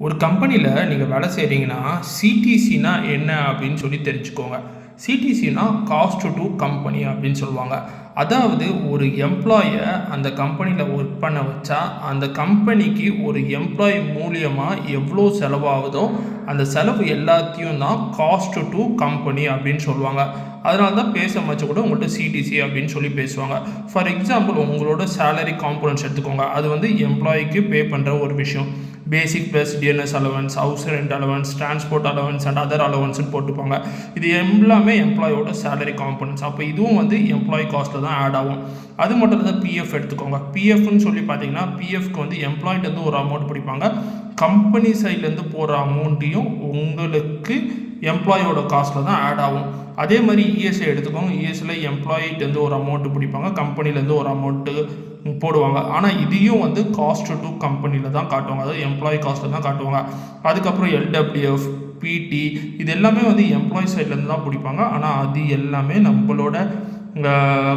ஒரு கம்பெனியில் நீங்கள் வேலை செய்கிறீங்கன்னா சிடிசினா என்ன அப்படின்னு சொல்லி தெரிஞ்சுக்கோங்க. சிடிசினா காஸ்ட் டு கம்பெனி அப்படின்னு சொல்லுவாங்க. அதாவது ஒரு எம்ப்ளாயை அந்த கம்பெனியில் ஒர்க் பண்ண வச்சா அந்த கம்பெனிக்கு ஒரு எம்ப்ளாயி மூலியமாக எவ்வளோ செலவாகுதோ அந்த செலவு எல்லாத்தையும் தான் காஸ்ட் டு கம்பெனி அப்படின்னு சொல்லுவாங்க. அதனால தான் பேச மச்ச கூட உங்கள்கிட்ட சிடிசி அப்படின்னு சொல்லி பேசுவாங்க. ஃபார் எக்ஸாம்பிள் உங்களோட சேலரி காம்பனன்ட்ஸ் எடுத்துக்கோங்க. அது வந்து எம்ப்ளாயிக்கு பே பண்ணுற ஒரு விஷயம். Basic plus DNS allowance, house rent allowance, transport allowance and other அலவன்ஸ்னு போட்டுப்பாங்க. இது எல்லாமே எம்ப்ளாயோட சேலரி காம்பனன்ட்ஸ். அப்போ இதுவும் வந்து எம்ப்ளாயி காஸ்ட்டில் தான் ஆட் ஆகும். அது மட்டும் இல்லை, பிஎஃப் எடுத்துக்கோங்க. பிஎஃப்னு சொல்லி பார்த்தீங்கன்னா பிஎஃப்க்கு வந்து எம்ப்ளாயிட்டேருந்து ஒரு அமௌண்ட் பிடிப்பாங்க. கம்பெனி சைட்லேருந்து போகிற அமௌண்ட்டையும் உங்களுக்கு எம்ப்ளாயோட காஸ்ட்டில் தான் ஆட் ஆகும். அதே மாதிரி இஎஸ்ஐ எடுத்துக்கோங்க. இஎஸ்ஐயில் எம்ப்ளாயிட்டேருந்து ஒரு அமௌண்ட்டு பிடிப்பாங்க, கம்பெனிலேருந்து ஒரு அமௌண்ட்டு போடுவாங்க. ஆனால் இதையும் வந்து காஸ்ட் டு கம்பெனியில் தான் காட்டுவாங்க, அதாவது எம்ப்ளாயி காஸ்ட்டில் தான் காட்டுவாங்க. அதுக்கப்புறம் எல்டபிள்யூஎஃப், பிடி, இது எல்லாமே வந்து எம்ப்ளாயி சைட்லேருந்து தான் பிடிப்பாங்க. ஆனால் அது எல்லாமே நம்மளோட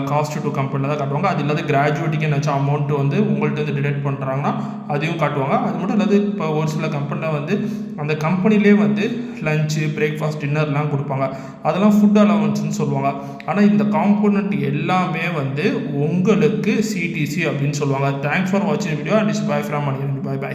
காஸ்ட் டு கம்பெனியில் தான் காட்டுவாங்க. அது இல்லாத கிராஜுவேட்டுக்கு என்னாச்சும் அமௌண்ட்டு வந்து உங்கள்கிட்ட டிடெக்ட் பண்ணுறாங்கன்னா அதையும் காட்டுவாங்க. அது மட்டும் இல்லாத இப்போ ஒரு சில கம்பெனியில் வந்து அந்த கம்பெனிலே வந்து லஞ்சு, பிரேக்ஃபாஸ்ட், டின்னர்லாம் கொடுப்பாங்க. அதெல்லாம் ஃபுட் அலவன்ஸ்னு சொல்லுவாங்க. ஆனால் இந்த காம்போனண்ட் எல்லாமே வந்து உங்களுக்கு சிடிசி அப்படின்னு சொல்லுவாங்க. தேங்க்ஸ் ஃபார் வாட்சிங் video and is bye from Manikandan. By.